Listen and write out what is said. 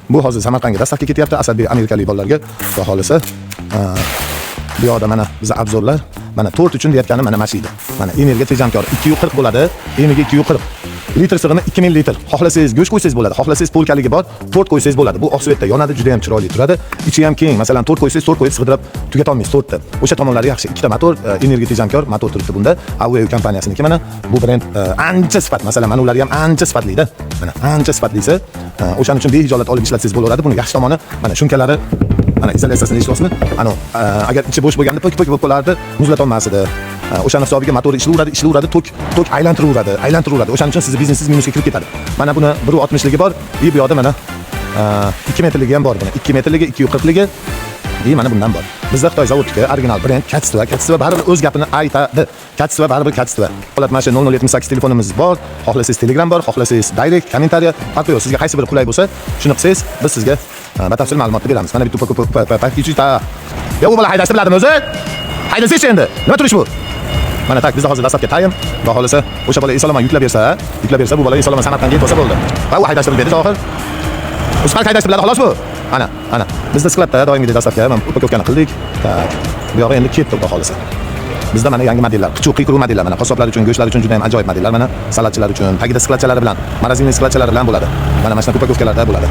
Bu hozir Samarqandga dastavka ketyapti, Asadbek amerikalik bolalarga. Xudo xolisa, bu yoqda mana biz obzorlar, mana tort uchun deyotganim mana mashina. Mana energiya tejamkor 240 bo'ladi, eniga 240. Litr sig'imi 2000 litr. Xohlasangiz go'sht qo'ysangiz bo'ladi, xohlasangiz polkaligi bor, tort qo'ysangiz bo'ladi. Bu oqsvetda yonadi, juda ham chiroyli turadi. Ichi ham keng. Masalan, tort qo'ysangiz, tort qo'yib sig'dirib tugata olmaysiz tortni. O'sha tomonlari yaxshi. Ikkita motor, energiya tejamkor motor turibdi bunda. Huawei kompaniyasiniki mana bu brend ancha sifat. Masalan, mana ular ham ancha sifatli-da. Mana ancha sifatlisi. O'shaning uchun behijolat olib ishlatsangiz bo'laveradi. Buni yaxshi tomoni mana shunkalari mana izolyatsiyasini eshitlasizmi? Ana agar ichi bo'sh bo'lganda pok bo'lib qolardi, muzlata olmasdi. O'shaning hisobiga motor ishlayveradi, tok aylantiradi. O'shaning uchun sizning biznesingiz minusga kirib ketadi. Mana buni 1.60 ligi bor, bu yoqda mana 2 metrligi ham bor buni. 2 metrligi, 240 ligi mana bundan bor. Bizda Xitoy zavodniki original brend Kachstva baribir o'z gapini aytadi. Kachstva baribir Kachstva. Holat mana shu 0078 telefonimiz bor. Xohlasangiz Telegram bor, xohlasangiz direct kommentariya farqi yo'q. Sizga qaysi biri qulay bo'lsa, shuni qilsangiz, biz sizga batafsil ma'lumotni beramiz. Mana bitta paketita. Yo, bu bola haydashni biladimi o'zi? Haydasiz endi. Nima turish bu? Mana tak bizda hozir dastlabki tayim. Xudo xolisa, o'sha bola esolomon yuklab bersa, bu bola esolomon Samarqandga yetib olsa bo'ldi. Va u haydashni biladi oxir. O'zi qanday haydashni biladi, xolos bu. Ana. Bizda skladda doimgidek dastlabki upakovkani qildik. Tak. Bu yo'g'i endi ketdi, xudo xolisa. Bizda mana yangi modellar, qichuq modellar, mana qassoblar uchun, go'shtlar uchun juda ham ajoyib modellar, mana salatchilar uchun, tagida skladchalari bilan, morozinli skladchalari bilan bo'ladi. Mana shunaqa upakovkalarda bo'ladi.